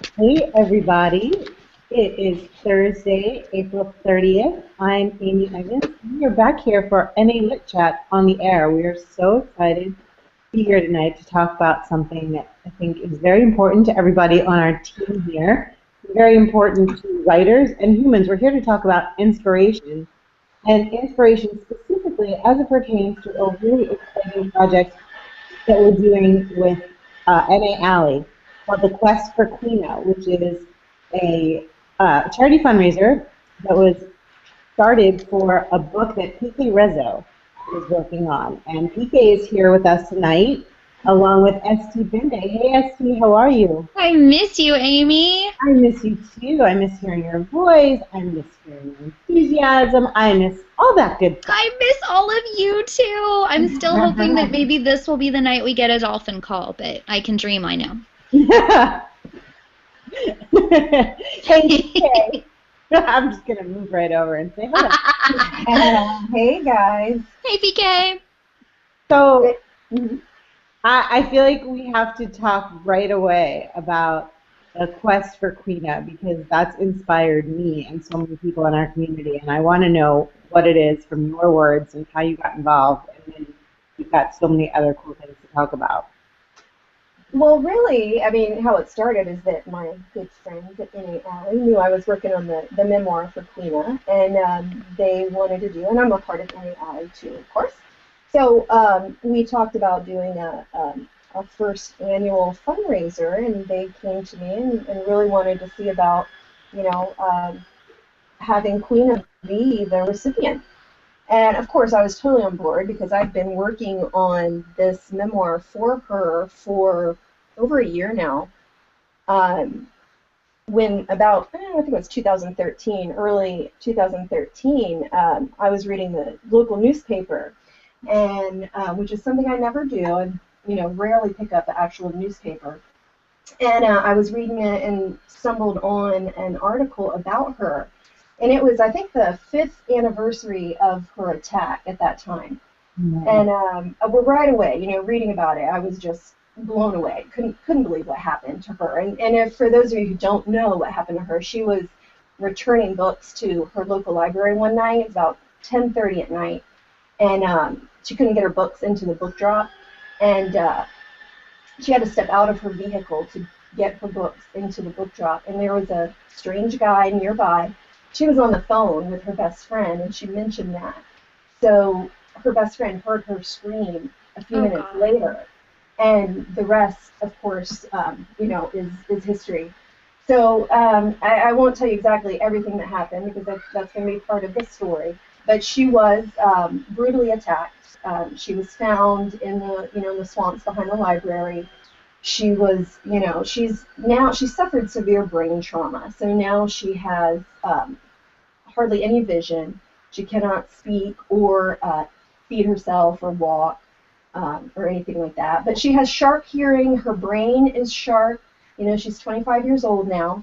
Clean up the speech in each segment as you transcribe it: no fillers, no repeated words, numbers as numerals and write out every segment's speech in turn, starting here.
Hey everybody, it is Thursday, April 30th. I'm Amy Evans. We are back here for NA Lit Chat on the air. We are so excited to be here tonight to talk about something that I think is very important to everybody on our team here, very important to writers and humans. We're here to talk about inspiration and inspiration specifically as it pertains to a really exciting project that we're doing with NA Alley called the Quest for Quina, which is a charity fundraiser that was started for a book that PK Rezo is working on. And PK is here with us tonight, along with ST Binde. Hey, ST, how are you? I miss you, Amy. I miss you too. I miss hearing your voice. I miss hearing your enthusiasm. I miss all that good stuff. I miss all of you too. I'm still hoping that maybe this will be the night we get a dolphin call, but I can dream, I know. Hey, PK. I'm just going to move right over and say hello. Hey guys. Hey, PK. So I feel like we have to talk right away about the quest for Quina because that's inspired me and so many people in our community. And I want to know what it is from your words and how you got involved. And then you've got so many other cool things to talk about. Well, really, I mean, how it started is that my good friends at NA Alley knew I was working on the memoir for Queena, and they wanted to do, and I'm a part of NA Alley too, of course. So we talked about doing a first annual fundraiser, and they came to me and really wanted to see about, you know, having Queena be the recipient. And of course, I was totally on board because I've been working on this memoir for her for over a year now. Um, when about, I think it was 2013, early 2013, I was reading the local newspaper, and which is something I never do, and rarely pick up the actual newspaper. And I was reading it and stumbled on an article about her. And it was, I think, the fifth anniversary of her attack at that time. And well, right away, reading about it, I was just blown away. Couldn't believe what happened to her. And if, for those of you who don't know what happened to her, she was returning books to her local library one night. It was about 10:30 at night, and she couldn't get her books into the book drop, and she had to step out of her vehicle to get her books into the book drop. And there was a strange guy nearby. She was on the phone with her best friend, and she mentioned that. So her best friend heard her scream a few Oh, minutes God. later, and the rest, of course, is history. So I won't tell you exactly everything that happened because that's going to be part of the story. But she was brutally attacked. She was found in the swamps behind the library. She was, she suffered severe brain trauma. So now she has hardly any vision. She cannot speak or feed herself or walk or anything like that. But she has sharp hearing. Her brain is sharp. She's 25 years old now.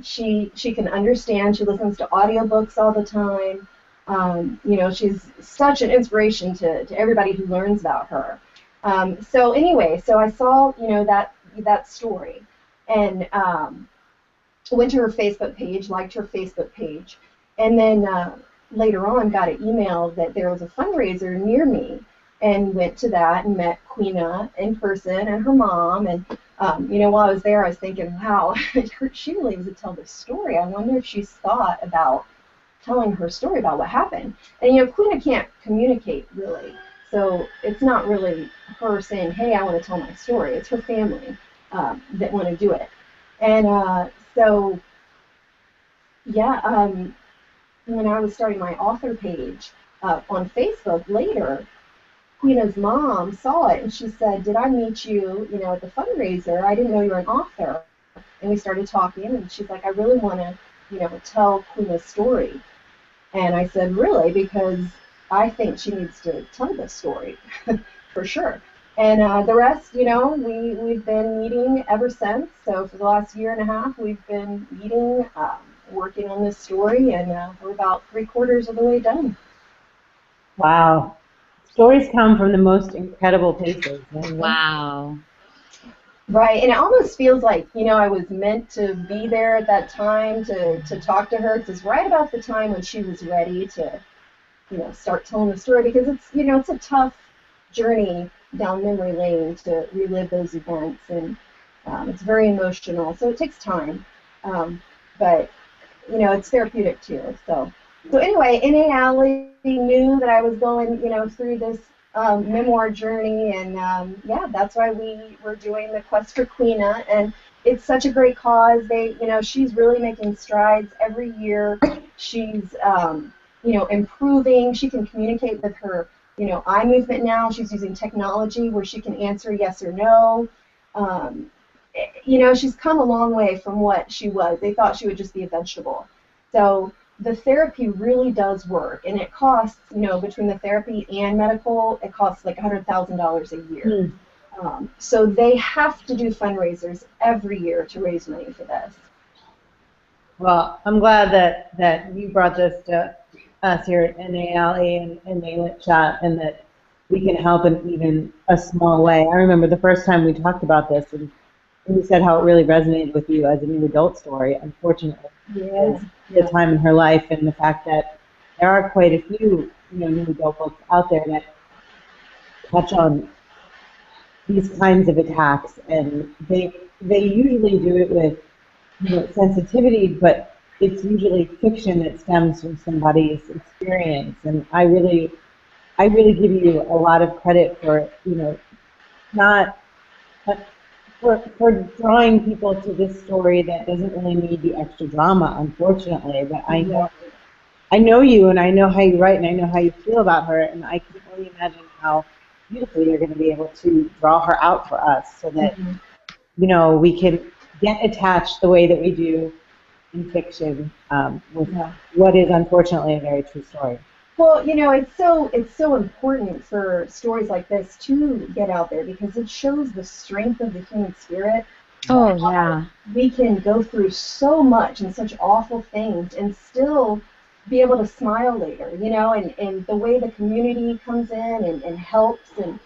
She can understand. She listens to audiobooks all the time. She's such an inspiration to everybody who learns about her. So anyway, so I saw that story, and went to her Facebook page, liked her Facebook page, and then later on got an email that there was a fundraiser near me, and went to that and met Queena in person and her mom. And while I was there, I was thinking, wow, she really was to tell this story. I wonder if she's thought about telling her story about what happened. And Queena can't communicate really, so it's not really her saying, hey, I want to tell my story. It's her family that want to do it. And so, yeah, when I was starting my author page on Facebook later, Queena's mom saw it and she said, did I meet you, at the fundraiser? I didn't know you were an author. And we started talking, and she's like, I really want to, tell Queena's story. And I said, really? Because I think she needs to tell this story for sure. And the rest, we've been meeting ever since. So for the last year and a half, we've been meeting, working on this story, and we're about three-quarters of the way done. Wow. Stories come from the most incredible places. Wow. Right, and it almost feels like, I was meant to be there at that time to talk to her. 'Cause it's right about the time when she was ready to, start telling the story because it's a tough journey down memory lane to relive those events, and it's very emotional, so it takes time. But it's therapeutic too. So anyway, N.A. Alley knew that I was going, through this memoir journey, and yeah, that's why we were doing the Quest for Queena, and it's such a great cause. She's really making strides every year. She's, improving. She can communicate with her, eye movement now. She's using technology where she can answer yes or no. Um, she's come a long way from what she was. They thought she would just be a vegetable. So the therapy really does work, and it costs, between the therapy and medical, it costs like $100,000 a year. So they have to do fundraisers every year to raise money for this. Well, I'm glad that you brought this to us here at NALE and NALE Chat, and that we can help in even a small way. I remember the first time we talked about this, and you said how it really resonated with you as a new adult story. Unfortunately, the time in her life and the fact that there are quite a few new adult books out there that touch on these kinds of attacks, and they usually do it with sensitivity, but it's usually fiction that stems from somebody's experience. And I really give you a lot of credit for not for drawing people to this story that doesn't really need the extra drama, unfortunately. But I know you, and I know how you write, and I know how you feel about her, and I can only imagine how beautifully you're going to be able to draw her out for us, so that we can get attached the way that we do in fiction with what is unfortunately a very true story. Well, it's so important for stories like this to get out there because it shows the strength of the human spirit. Oh, yeah. We can go through so much and such awful things and still be able to smile later, and the way the community comes in and helps, and,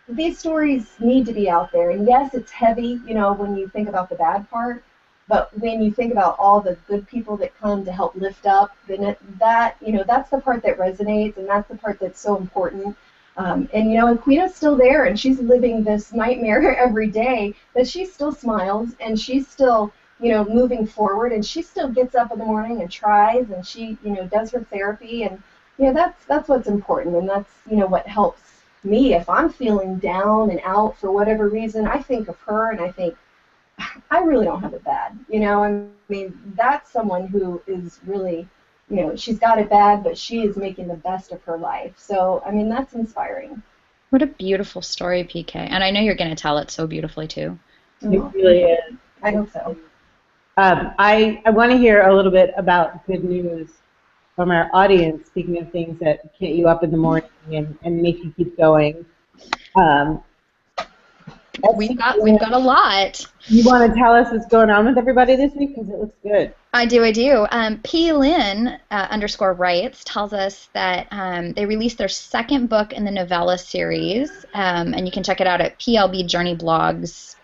these stories need to be out there. And yes, it's heavy, when you think about the bad part, but when you think about all the good people that come to help lift up, then that's the part that resonates, and that's the part that's so important. And Queena's still there, and she's living this nightmare every day, but she still smiles, and she's still, moving forward, and she still gets up in the morning and tries, and she, does her therapy, and, that's what's important, and that's, what helps me. If I'm feeling down and out for whatever reason, I think of her, and I think, I really don't have it bad. I mean, that's someone who is really, she's got it bad, but she is making the best of her life. So, I mean, that's inspiring. What a beautiful story, PK. And I know you're going to tell it so beautifully, too. It really is. I hope so. I want to hear a little bit about good news from our audience, speaking of things that get you up in the morning and make you keep going. We've got a lot. You want to tell us what's going on with everybody this week? Because it looks good. I do. P. Lynn _ writes tells us that they released their second book in the novella series, and you can check it out at PLB Journey Blogs.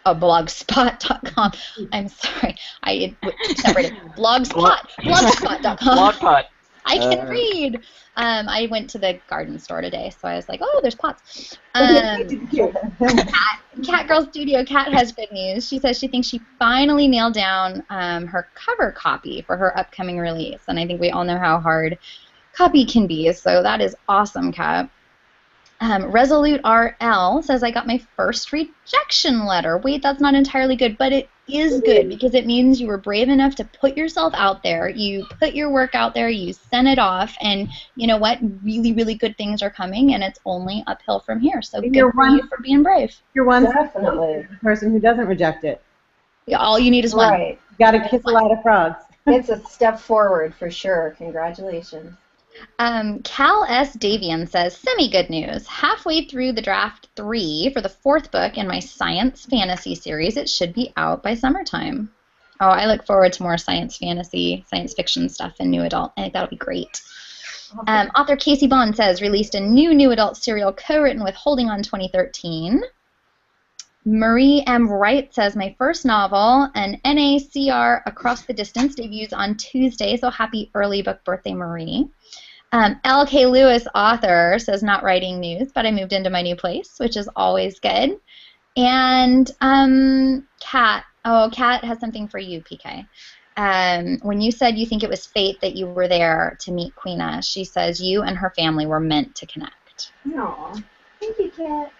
Blogspot.com. I'm sorry, I separated. Blogspot.com. Blogpot. I can read. I went to the garden store today, so I was like, oh, there's pots. Cat Girl Studio Cat has good news. She says she thinks she finally nailed down her cover copy for her upcoming release, and I think we all know how hard copy can be, so that is awesome, Cat. Resolute RL says, I got my first rejection letter. Wait, that's not entirely good, but it is good because it means you were brave enough to put yourself out there. You put your work out there, you sent it off, and you know what? Really, really good things are coming, and it's only uphill from here. So good for you for being brave. You're one Definitely. person who doesn't reject it. Yeah, all you need is one. Right. You got to kiss a lot of frogs. It's a step forward for sure. Congratulations. Cal S. Davian says, semi-good news. Halfway through the draft 3 for the 4th book in my science fantasy series. It should be out by summertime. Oh, I look forward to more science fiction stuff in New Adult. I think that'll be great. Author Casey Bond says, released a new adult serial co-written with Holding On 2013. Marie M. Wright says, my first novel, an NACR Across the Distance, debuts on Tuesday, so happy early book birthday, Marie. L.K. Lewis, author, says, not writing news, but I moved into my new place, which is always good. And Kat has something for you, PK. When you said you think it was fate that you were there to meet Queena, she says you and her family were meant to connect. Aw, thank you, Kat.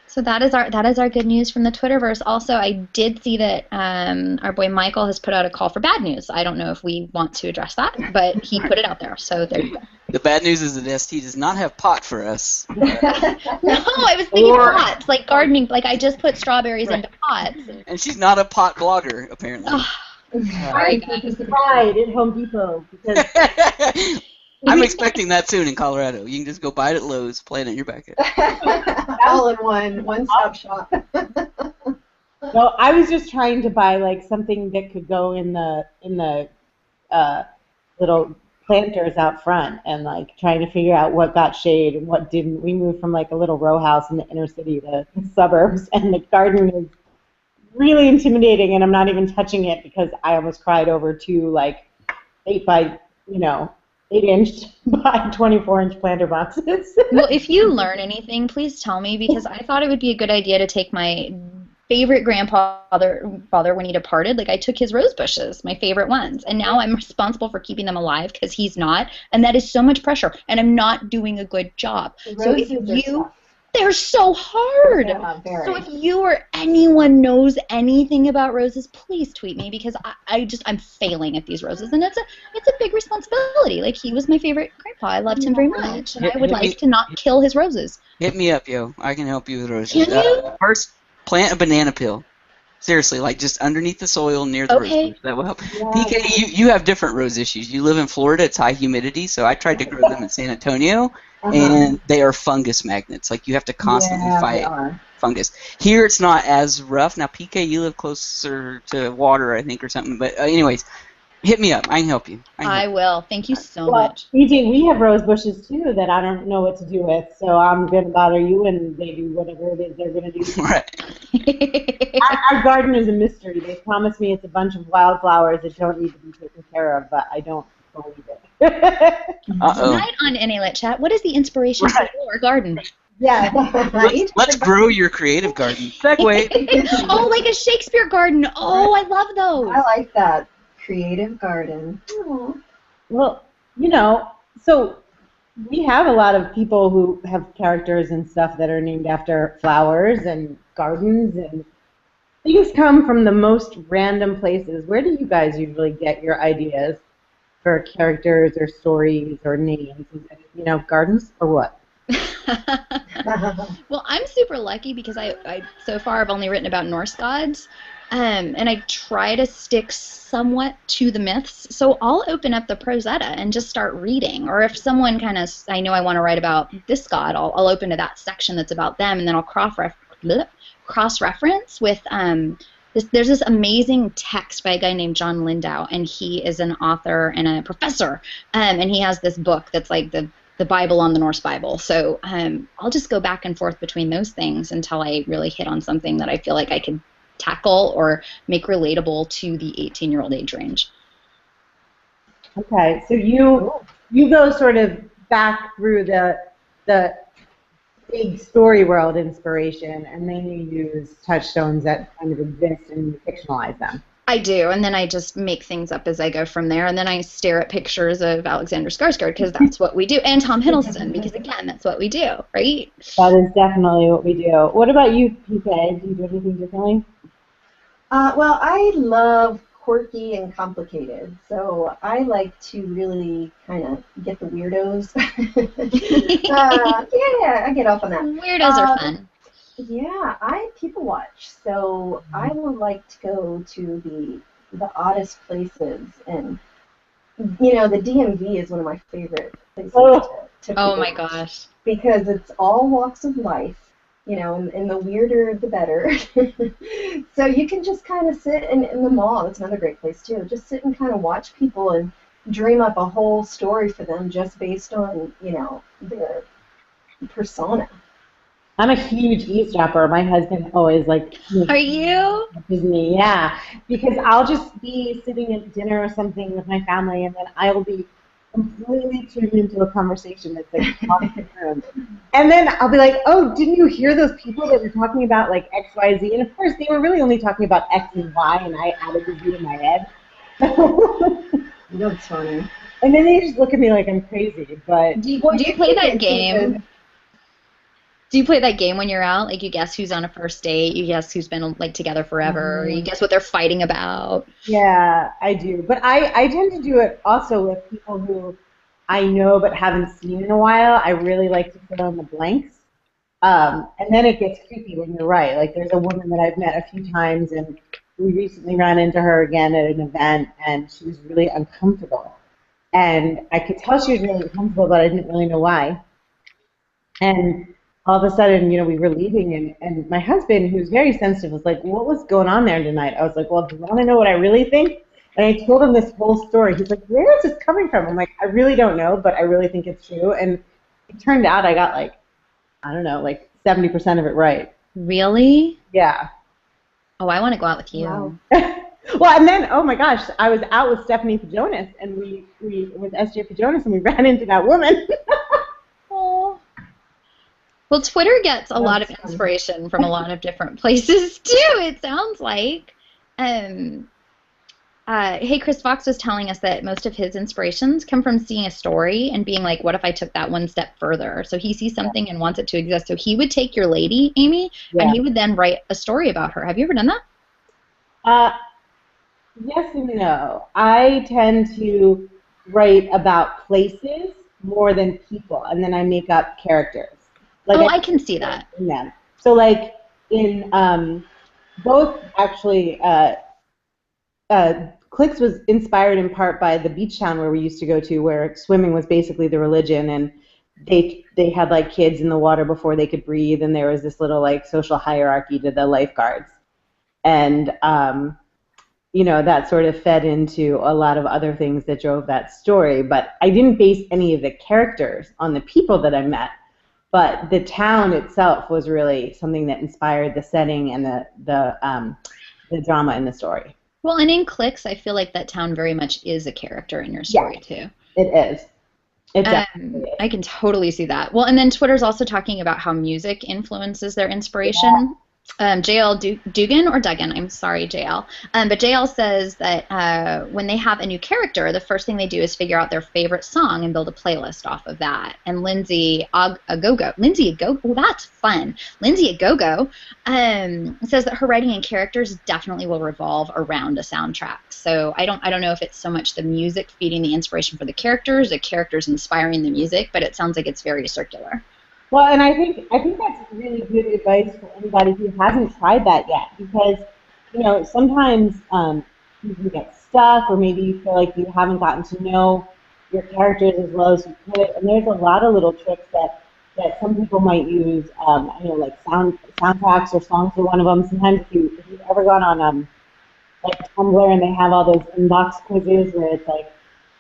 So that is our good news from the Twitterverse. Also, I did see that our boy Michael has put out a call for bad news. I don't know if we want to address that, but he put it out there. So there you go. The bad news is that ST does not have pot for us. No, I was thinking pots, like gardening. Like I just put strawberries into pots. And she's not a pot blogger, apparently. Sorry, guys. Pride at Home Depot because I'm expecting that soon in Colorado. You can just go buy it at Lowe's, play it in your backyard. All in one-stop shop. well, I was just trying to buy like something that could go in the little planters out front, and like trying to figure out what got shade and what didn't. We moved from like a little row house in the inner city to the suburbs, and the garden is really intimidating, and I'm not even touching it because I almost cried over two like 8-inch by 24-inch planter boxes. Well, if you learn anything, please tell me, because I thought it would be a good idea to take my favorite grandfather when he departed. Like I took his rose bushes, my favorite ones, and now I'm responsible for keeping them alive because he's not, and that is so much pressure, and I'm not doing a good job. So if they're so hard. Yeah, so if you or anyone knows anything about roses, please tweet me, because I'm failing at these roses, and it's a big responsibility. Like he was my favorite grandpa. I loved him very much, and I would like to not kill his roses. Hit me up, yo. I can help you with roses. Can you? First, plant a banana peel. Seriously, like just underneath the soil near the rose bush. That will help. Yeah. PK, you have different rose issues. You live in Florida. It's high humidity, so I tried to grow them in San Antonio, and they are fungus magnets. Like you have to constantly fight fungus. Here it's not as rough. Now, PK, you live closer to water, I think, or something. But anyways, hit me up. I can help you. I will. Thank you so much. EJ, we have rose bushes too that I don't know what to do with, so I'm going to bother you and they do whatever it is they're going to do. Right. Our garden is a mystery. They promise me it's a bunch of wildflowers that don't need to be taken care of, but I don't believe it. Tonight on NA Lit Chat, what is the inspiration for your garden? Yeah, right? Let's grow your creative garden. Segue. Oh, like a Shakespeare garden. Oh, I love those. I like that. Creative garden. Aww. well, so we have a lot of people who have characters and stuff that are named after flowers and gardens, and things come from the most random places. Where do you guys usually get your ideas for characters or stories or names? Is it, gardens or what? Well, I'm super lucky because I so far I've only written about Norse gods, and I try to stick somewhat to the myths. So I'll open up the Prosetta and just start reading. Or if someone I know I want to write about this god, I'll open to that section that's about them, and then I'll cross-reference with there's this amazing text by a guy named John Lindau, and he is an author and a professor, and he has this book that's like the Bible on the Norse Bible. So I'll just go back and forth between those things until I really hit on something that I feel like I could tackle or make relatable to the 18-year-old age range. Okay, so you go sort of back through the big story world inspiration, and then you use touchstones that kind of exist and you fictionalize them. I do, and then I just make things up as I go from there, and then I stare at pictures of Alexander Skarsgård, because that's what we do, and Tom Hiddleston, because again, that's what we do, right? That is definitely what we do. What about you, PK? Do you do anything differently? Well, I love quirky and complicated, so I like to really kind of get the weirdos. Yeah, I get off on that. Weirdos are fun. Yeah, I people watch, so I would like to go to the oddest places, and the DMV is one of my favorite places to Oh my watch, gosh. because it's all walks of life, and the weirder the better. So you can just kind of sit in the mall. That's another great place too. Just sit and kind of watch people and dream up a whole story for them just based on their persona. I'm a huge eavesdropper. My husband always like Are you? with me, yeah, because I'll just be sitting at dinner or something with my family, and then I will be completely tuned into a conversation that's like across the room, and then I'll be like, "Oh, didn't you hear those people that were talking about like X, Y, Z?" And of course, they were really only talking about X and Y, and I added the Z in my head. That's funny. And then they just look at me like I'm crazy. But do you play that game? Do you play that game when you're out? Like you guess who's on a first date, you guess who's been like together forever, you guess what they're fighting about. Yeah, I do. But I tend to do it also with people who I know but haven't seen in a while. I really like to fill in the blanks. And then it gets creepy when you're right. Like there's a woman that I've met a few times, and we recently ran into her again at an event, and she was really uncomfortable. And I could tell she was really uncomfortable, but I didn't really know why. And all of a sudden, we were leaving, and my husband, who's very sensitive, was like, "What was going on there tonight?" I was like, "Well, do you want to know what I really think?" And I told him this whole story. He's like, "Where is this coming from?" I'm like, "I really don't know, but I really think it's true." And it turned out I got like, I don't know, like 70% of it right. Really? Yeah. Oh, I want to go out with you. Wow. Well, and then, oh my gosh, I was out with Stephanie Pajonas, and we with SJ Pajonas, and we ran into that woman. Oh. Well, Twitter gets a lot of inspiration from a lot of different places too. It sounds like. Hey, Chris Fox was telling us that most of his inspirations come from seeing a story and being like, "What if I took that one step further?" So he sees something and wants it to exist. So he would take your lady, Amy, and he would then write a story about her. Have you ever done that? Yes and no. I tend to write about places more than people, and then I make up characters. Like I can see that. In them. So like in both actually, Clicks was inspired in part by the beach town where we used to go to, where swimming was basically the religion, and they had like kids in the water before they could breathe, and there was this little like social hierarchy to the lifeguards, and that sort of fed into a lot of other things that drove that story. But I didn't base any of the characters on the people that I met. But the town itself was really something that inspired the setting and the drama in the story. Well, and in Clicks, I feel like that town very much is a character in your story too. It is. It definitely is. I can totally see that. Well, and then Twitter's also talking about how music influences their inspiration. JL Dugan or Duggan, I'm sorry, JL. But JL says that when they have a new character, the first thing they do is figure out their favorite song and build a playlist off of that. And Lindsay Agogo, oh, that's fun. Lindsay Agogo says that her writing and characters definitely will revolve around a soundtrack. So I don't know if it's so much the music feeding the inspiration for the characters inspiring the music, but it sounds like it's very circular. Well, and I think that's really good advice for anybody who hasn't tried that yet, because sometimes you can get stuck, or maybe you feel like you haven't gotten to know your characters as well as you could. And there's a lot of little tricks that some people might use. Like soundtracks or songs are one of them. Sometimes if you've ever gone on like Tumblr, and they have all those inbox quizzes where it's like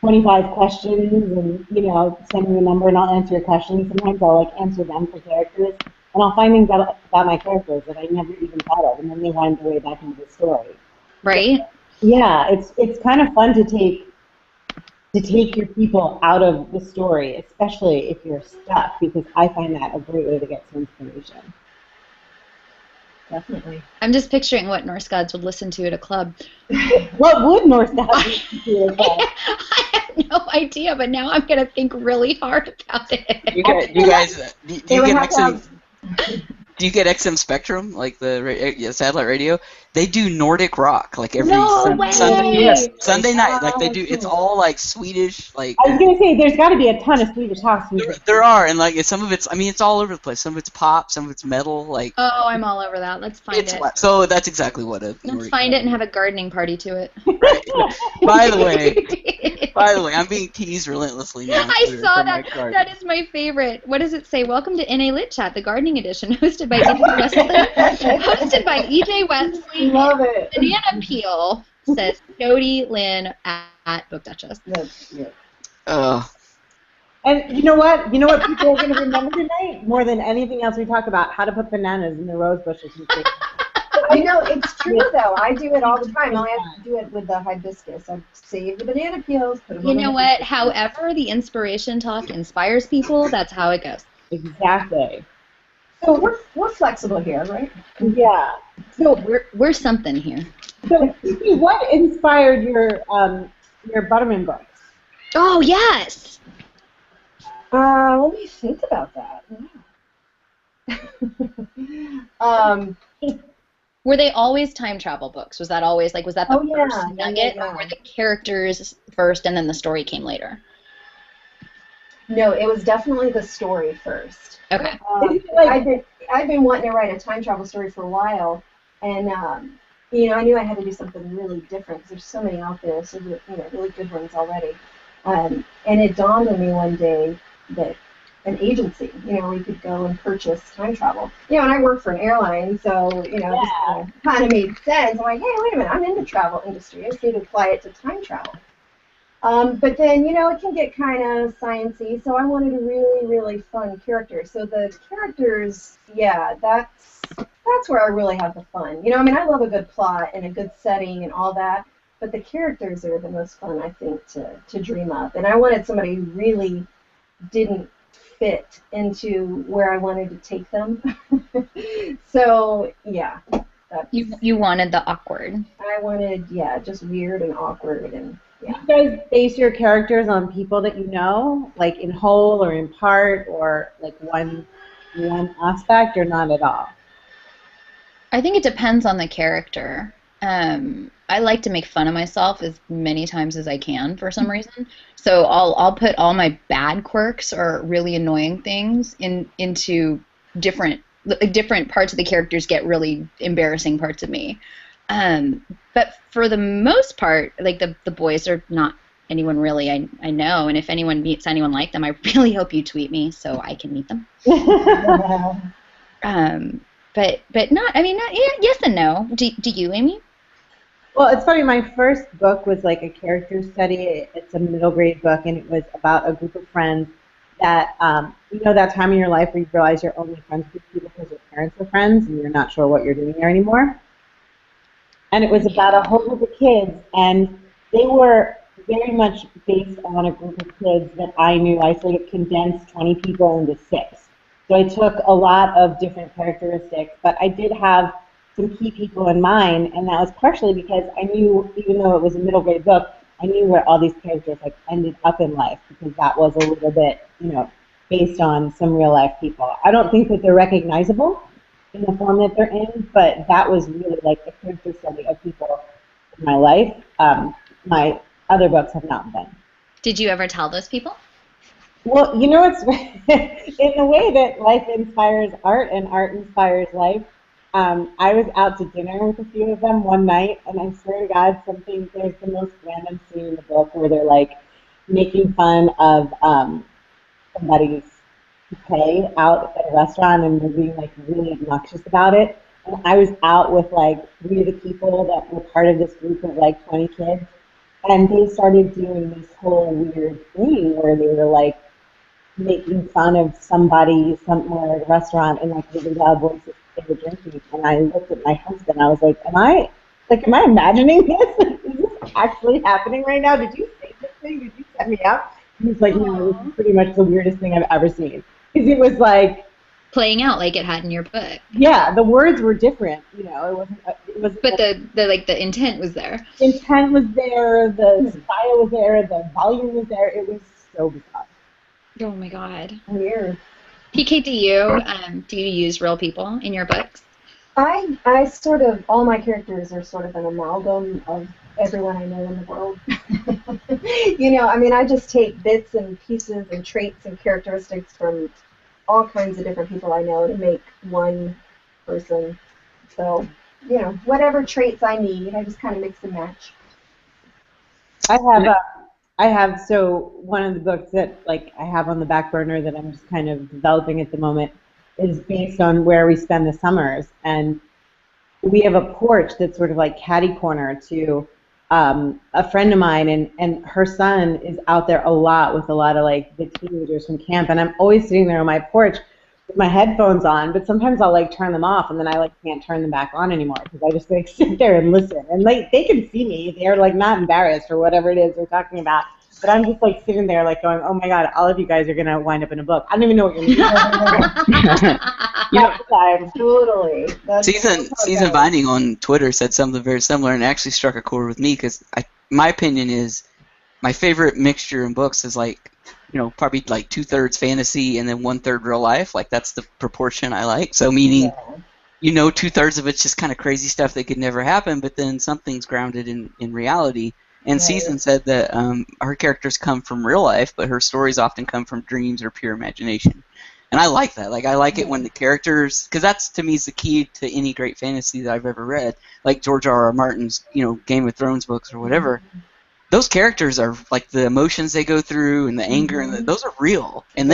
25 questions, and send me a number and I'll answer your questions. Sometimes I'll like answer them for characters, and I'll find things about my characters that I never even thought of, and then they find their way back into the story. Right? Yeah, it's kind of fun to take your people out of the story, especially if you're stuck, because I find that a great way to get some inspiration. Definitely. I'm just picturing what Norse gods would listen to at a club. What would Norse gods listen to at a club? I have no idea, but now I'm going to think really hard about it. Do you guys do you get XM? Do you get XM Spectrum, like the satellite radio? They do Nordic rock, like every Sunday night. Like they do, it's all like Swedish. Like I was gonna say, there's got to be a ton of Swedish house music. There are, and like some of it's, I mean, it's all over the place. Some of it's pop, some of it's metal. Like I'm all over that. Let's find it. So that's exactly what it. Let's find it and have a gardening party to it. Right. By the way, I'm being teased relentlessly now. I saw that. That is my favorite. What does it say? Welcome to NA Lit Chat, the gardening edition, hosted by EJ Wesley. Love it. Banana Peel, says Jody Lynn at Book Duchess. Yes. And you know what? You know what people are going to remember tonight more than anything else we talk about? How to put bananas in the rose bushes. You know, it's true though. I do it all the time. I have to do it with the hibiscus. I save the banana peels, put them You on know the what? hibiscus. However, the inspiration talk inspires people. That's how it goes. Exactly. So we're flexible here, right? Yeah. So We're something here. So, Kiki, what inspired your Butterman books? Oh yes. Let me think about that. Were they always time travel books? Was that always like, was that the first nugget, yeah. or were the characters first and then the story came later? No, it was definitely the story first. Okay. I've been wanting to write a time travel story for a while, and you know, I knew I had to do something really different because there's so many out there, so you know, really good ones already. And it dawned on me one day that an agency, you know, where you could go and purchase time travel. You know, and I work for an airline, so you know, it just kind of made sense. I'm like, hey, wait a minute, I'm in the travel industry. I just need to apply it to time travel. But then, you know, it can get kind of sciencey, so I wanted a really, really fun character. So the characters, yeah, that's where I really have the fun. You know, I mean, I love a good plot and a good setting and all that, but the characters are the most fun, I think, to dream up. And I wanted somebody who really didn't fit into where I wanted to take them. So, yeah. You wanted the awkward. I wanted, yeah, just weird and awkward and. Yeah. Do you guys base your characters on people that you know, like in whole or in part, or like one aspect, or not at all? I think it depends on the character. I like to make fun of myself as many times as I can for some reason. So I'll put all my bad quirks or really annoying things into different parts of the characters get really embarrassing parts of me. But for the most part, like the boys are not anyone really I know, and if anyone meets anyone like them, I really hope you tweet me so I can meet them. But not, I mean, not, yeah, yes and no. Do you, Amy? Well, it's funny. My first book was like a character study. It's a middle grade book, and it was about a group of friends that, you know, that time in your life where you realize you're only friends with people because your parents are friends, and you're not sure what you're doing there anymore. And it was about a whole group of kids, and they were very much based on a group of kids that I knew. I sort of condensed 20 people into 6. So I took a lot of different characteristics, but I did have some key people in mind, and that was partially because I knew, even though it was a middle grade book, I knew where all these characters like ended up in life, because that was a little bit, you know, based on some real life people. I don't think that they're recognizable in the form that they're in, but that was really like a character study of people in my life. My other books have not been. Did you ever tell those people? Well, you know, it's in the way that life inspires art and art inspires life. I was out to dinner with a few of them one night, and I swear to God, there's the most random scene in the book where they're like making fun of somebody's pay out at a restaurant, and they're being like really obnoxious about it. And I was out with like 3 of the people that were part of this group of like 20 kids, and they started doing this whole weird thing where they were like making fun of somebody somewhere at a restaurant in like really loud voices they were drinking. And I looked at my husband, I was like, am I imagining this? Is this actually happening right now? Did you say this thing? Did you set me up? And he's like, no, this is pretty much the weirdest thing I've ever seen. Because it was like playing out like it had in your book. Yeah, the words were different. You know, it wasn't. But the intent was there. The intent was there. The style was there. The volume was there. It was so bizarre. Oh my God. Weird. PK, do you use real people in your books? I sort of, all my characters are sort of an amalgam of everyone I know in the world. You know, I mean, I just take bits and pieces and traits and characteristics from all kinds of different people I know to make one person. So, you know, whatever traits I need, I just kind of mix and match. So one of the books that like I have on the back burner that I'm just kind of developing at the moment is based on where we spend the summers, and we have a porch that's sort of like catty corner to a friend of mine, and her son is out there a lot with a lot of like the teenagers from camp, and I'm always sitting there on my porch with my headphones on, but sometimes I'll like turn them off, and then I like can't turn them back on anymore because I just like sit there and listen, and like they can see me, they're like not embarrassed or whatever it is they're talking about, but I'm just like sitting there like going, oh my god, all of you guys are gonna wind up in a book. I don't even know what you're reading. You know, Totally. Season Binding on Twitter said something very similar, and it actually struck a chord with me because my opinion is my favorite mixture in books is like, probably like 2/3 fantasy and then 1/3 real life. Like that's the proportion I like. So meaning, 2/3 of it's just kind of crazy stuff that could never happen, but then something's grounded in reality. And Season said that her characters come from real life, but her stories often come from dreams or pure imagination. And I like that. Like I like it when the characters, because that's to me is the key to any great fantasy that I've ever read, like George R.R. Martin's, Game of Thrones books or whatever. Those characters are like the emotions they go through and the anger and those are real. And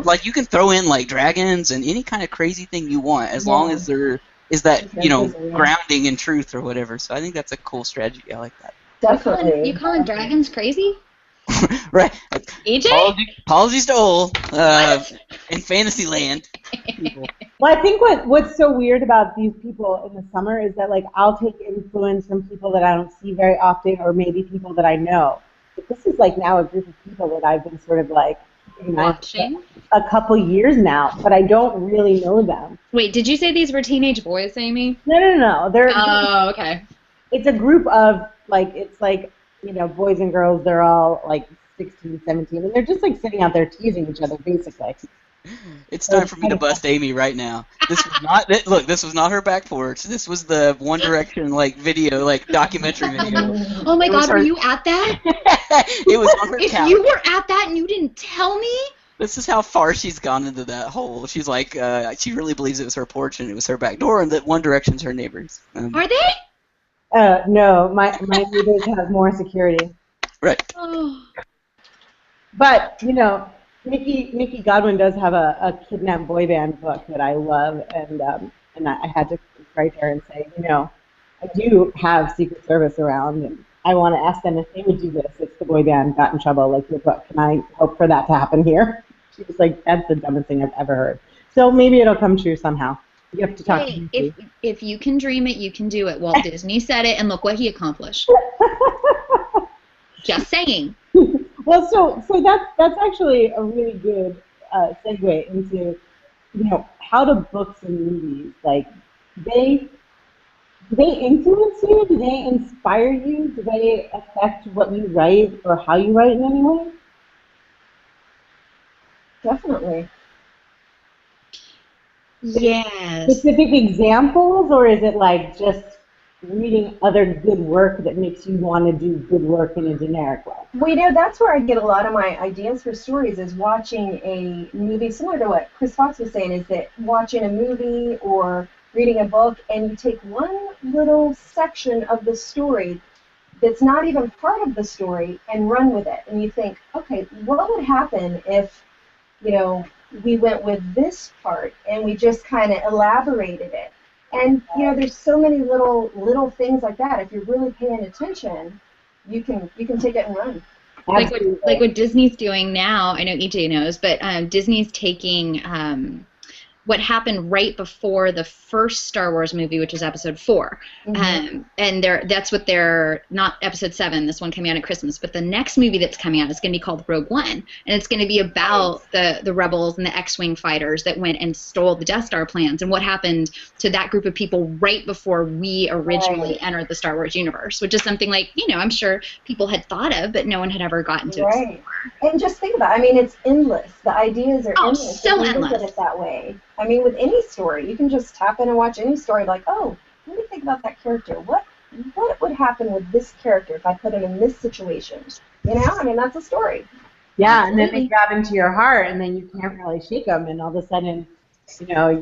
like you can throw in like dragons and any kind of crazy thing you want as long as there is that grounding in truth or whatever. So I think that's a cool strategy. I like that. Definitely. You calling dragons crazy? Right. AJ? Apologies to Ole in Fantasyland. People. Well, I think what's so weird about these people in the summer is that like I'll take influence from people that I don't see very often, or maybe people that I know. But this is like now a group of people that I've been sort of like watching a couple years now, but I don't really know them. Wait, did you say these were teenage boys, Amy? No. Oh, okay. It's a group of like boys and girls. They're all like 16, 17, and they're just like sitting out there teasing each other, basically. It's time for me to bust Amy right now. This was not This was not her back porch. This was the One Direction video, documentary video. Oh my God, were you at that? It was on her couch. If you were at that and you didn't tell me. This is how far she's gone into that hole. She's like, she really believes it was her porch and it was her back door, and that One Direction's her neighbors. Are they? No, my neighbors have more security. Right. Oh. But Mickey Godwin does have a kidnapped boy band book that I love, and I had to write her and say, I do have Secret Service around, and I want to ask them if they would do this if the boy band got in trouble like your book. Can I hope for that to happen here? She was like, that's the dumbest thing I've ever heard. So maybe it'll come true somehow. You have to talk to me. If you can dream it, you can do it. Walt Disney said it, and look what he accomplished. Just saying. Well, so that's actually a really good segue into how do books and movies do they influence you? Do they inspire you? Do they affect what you write or how you write in any way? Definitely. Yes. Specific examples, or is it like just reading other good work that makes you want to do good work in a generic way? Well, that's where I get a lot of my ideas for stories, is watching a movie, similar to what Chris Fox was saying, is that watching a movie or reading a book and you take one little section of the story that's not even part of the story and run with it. And you think, okay, what would happen if, we went with this part and we just kind of elaborated it? And there's so many little things like that. If you're really paying attention, you can take it and run. Like what Disney's doing now. I know EJ knows, but Disney's taking what happened right before the first Star Wars movie, which is Episode 4, and that's what they're not Episode 7. This one coming out at Christmas, but the next movie that's coming out is going to be called Rogue One, and it's going to be about the rebels and the X-wing fighters that went and stole the Death Star plans, and what happened to that group of people right before we originally entered the Star Wars universe, which is something like I'm sure people had thought of, but no one had ever gotten to explore. And just think about it. I mean, it's endless. The ideas are endless. So if you endless. Look at it that way. I mean, with any story, you can just tap in and watch any story like, oh, let me think about that character. What would happen with this character if I put him in this situation? I mean, that's a story. Yeah, and then they grab into your heart, and then you can't really shake them, and all of a sudden,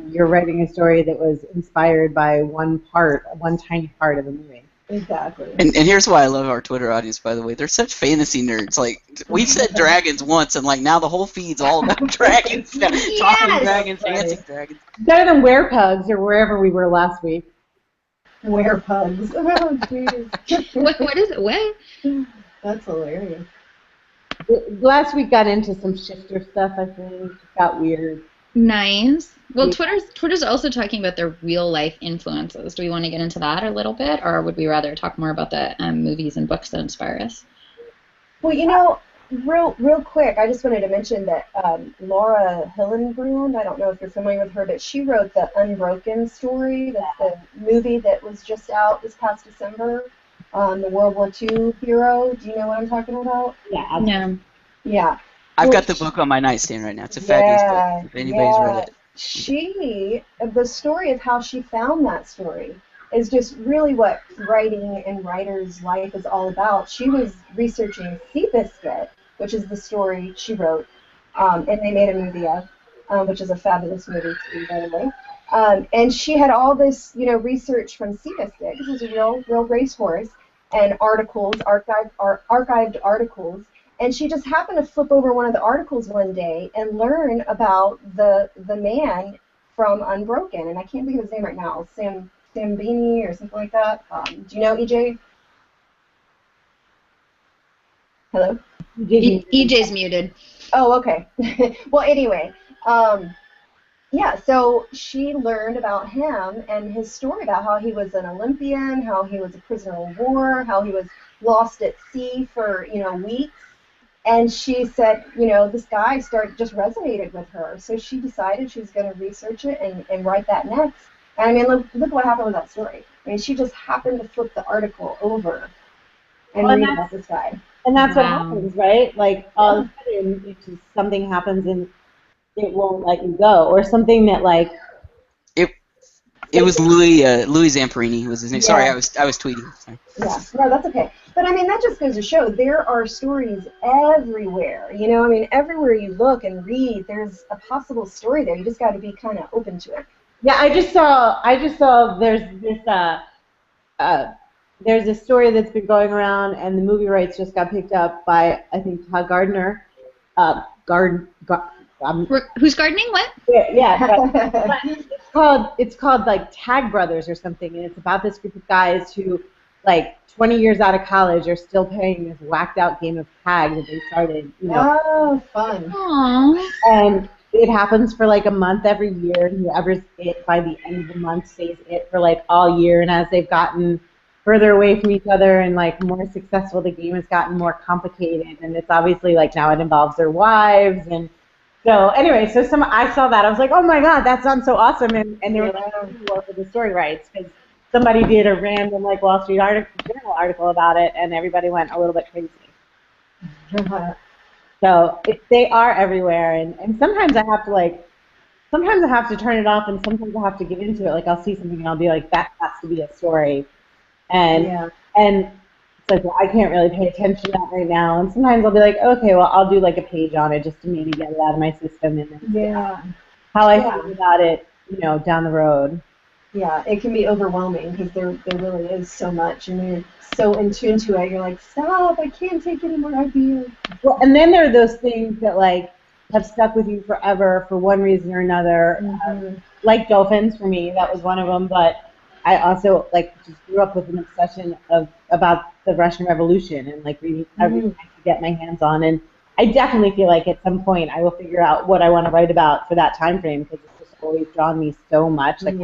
you're writing a story that was inspired by one tiny part of a movie. Exactly. And here's why I love our Twitter audience, by the way. They're such fantasy nerds. Like, we've said dragons once, and now the whole feed's all about dragons. Talking dragons, dancing dragons. Better than werepugs or wherever we were last week. Werepugs. Oh, jeez. What is it? What? That's hilarious. Last week got into some shifter stuff, I think. It got weird. Nice. Well, Yeah. Twitter's also talking about their real life influences. Do we want to get into that a little bit, or would we rather talk more about the movies and books that inspire us? Well, real quick, I just wanted to mention that Laura Hillenbrand, I don't know if you're familiar with her, but she wrote the Unbroken story. That's the movie that was just out this past December. The World War II hero. Do you know what I'm talking about? Yeah. No. Yeah. I've Well, got the book on my nightstand right now. It's a fabulous book. If anybody's read it. The story of how she found that story is just really what writing and writer's life is all about. She was researching Seabiscuit, which is the story she wrote, and they made a movie of, which is a fabulous movie too, by the way. And she had all this, research from Seabiscuit. This was a real racehorse, and articles, archived articles. And she just happened to flip over one of the articles one day and learn about the man from Unbroken, and I can't think of his name right now, Sambini or something like that. Do you know EJ? Hello? EJ's muted. Oh, okay. Well, anyway, yeah, so she learned about him and his story about how he was an Olympian, how he was a prisoner of war, how he was lost at sea for, weeks. And she said, this guy just resonated with her. So she decided she was going to research it and write that next. And I mean, look what happened with that story. I mean, she just happened to flip the article over and read about this guy. And that's what happens, right? Like, all of a sudden, it's just something happens and it won't let you go. Or something that, like... It was Louis Zamperini was his name. Sorry, I was tweeting. Sorry. Yeah, no, that's okay. But I mean, that just goes to show there are stories everywhere. I mean, everywhere you look and read, there's a possible story there. You just got to be kind of open to it. Yeah, I just saw there's a story that's been going around, and the movie rights just got picked up by, I think, Todd Gardner. Who's gardening? What? Yeah, but it's called like Tag Brothers or something, and it's about this group of guys who, like, 20 years out of college, are still playing this whacked out game of tag that they started. Oh, fun! Aww. And it happens for like a month every year, and whoever's it by the end of the month stays it for like all year. And as they've gotten further away from each other and like more successful, the game has gotten more complicated, and it's obviously like now it involves their wives. And so anyway, I saw that, I was like, oh my god, that sounds so awesome, and they were like, for the story rights because somebody did a random like Wall Street Journal article about it, and everybody went a little bit crazy. So they are everywhere, and sometimes I have to turn it off, and sometimes I have to get into it. Like, I'll see something and I'll be like, that has to be a story, and it's like, well, I can't really pay attention to that right now. And sometimes I'll be like, okay, well, I'll do like a page on it just to maybe get it out of my system, and then how I feel about it, down the road. Yeah, it can be overwhelming because there really is so much, and you're so in tune to it. You're like, stop! I can't take any more ideas. Well, and then there are those things that like have stuck with you forever for one reason or another. Like dolphins for me, that was one of them. But I also like just grew up with an obsession about the Russian Revolution and like reading everything I could get my hands on. And I definitely feel like at some point I will figure out what I want to write about for that time frame because it's just always drawn me so much. Like,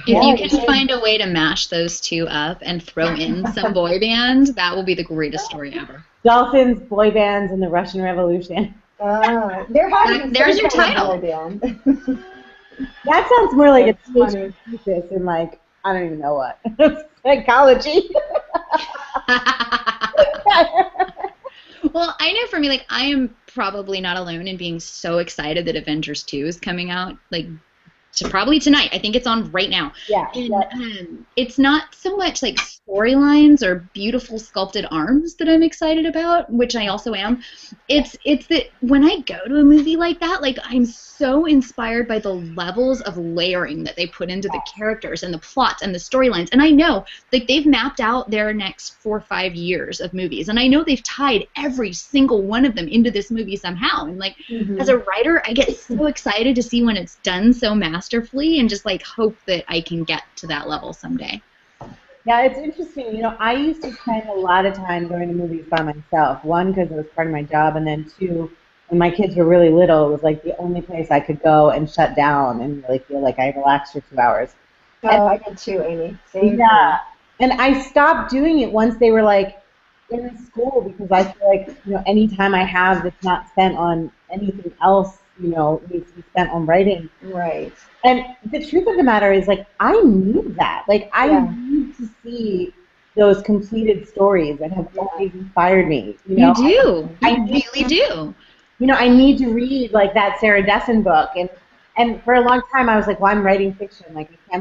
If you can find a way to mash those two up and throw in some boy bands, that will be the greatest story ever. Dolphins, boy bands, and the Russian Revolution. There's your title. Boy band. That sounds more like a thesis in like, I don't even know what. Psychology. Well, I know for me, like, I am probably not alone in being so excited that Avengers 2 is coming out, like, probably tonight. I think it's on right now. Yeah. And it's not so much like storylines or beautiful sculpted arms that I'm excited about, which I also am. It's that when I go to a movie like that, like I'm so inspired by the levels of layering that they put into the characters and the plots and the storylines. And I know like they've mapped out their next 4 or 5 years of movies, and I know they've tied every single one of them into this movie somehow. And like as a writer, I get so excited to see when it's done so masterfully, and just like hope that I can get to that level someday. Yeah, it's interesting. You know, I used to spend a lot of time going to movies by myself. One, because it was part of my job, and then two, when my kids were really little, it was like the only place I could go and shut down and really feel like I relaxed for 2 hours. Oh, I did too, Amy. Same yeah, and I stopped doing it once they were like in school, because I feel like, you know, any time I have that's not spent on anything else, you know, needs to be spent on writing. Right. And the truth of the matter is, like, I need that. Like, I need to see those completed stories that have always inspired me. You know? You really do. You know, I need to read, like, that Sarah Dessen book. And for a long time, I was like, well, I'm writing fiction. Like, I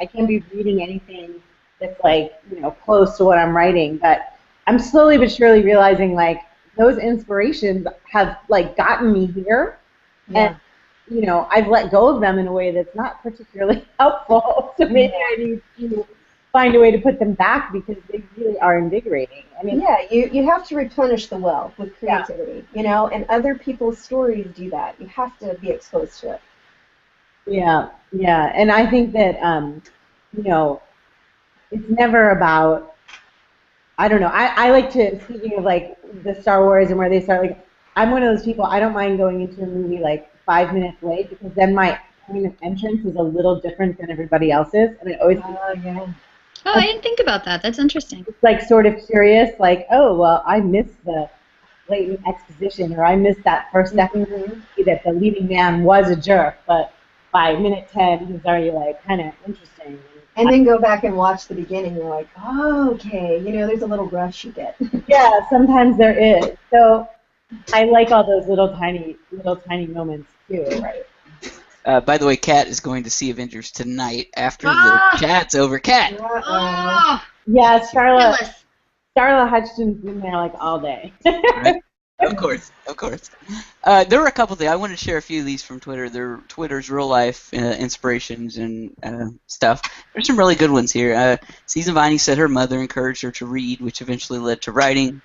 can't be reading anything that's, like, you know, close to what I'm writing. But I'm slowly but surely realizing, like, those inspirations have, like, gotten me here. Yeah. And you know, I've let go of them in a way that's not particularly helpful. So maybe I need to find a way to put them back, because they really are invigorating. I mean, yeah, you have to replenish the well with creativity, you know, and other people's stories do that. You have to be exposed to it. Yeah, yeah, and I think that you know, it's never about. I don't know. I like to, speaking of like the Star Wars and where they start. Like, I'm one of those people. I don't mind going into a movie like 5 minutes late, because then my point of entrance is a little different than everybody else's, and I always Oh, I didn't think about that. That's interesting. It's like sort of curious, like, oh well, I missed the blatant exposition, or I missed that first second that the leading man was a jerk, but by minute 10 he's already like kind of interesting. And then go back and watch the beginning. You're like, oh, okay, you know, there's a little rush you get. Yeah, sometimes there is. So I like all those little tiny moments too. Right. By the way, Kat is going to see Avengers tonight after the chat's over. Kat! Yeah, Starla Hutchinson's been there like all day. Right? Of course. There were a couple things. I want to share a few of these from Twitter. They're Twitter's real life inspirations and stuff. There's some really good ones here. Season Viney said her mother encouraged her to read, which eventually led to writing.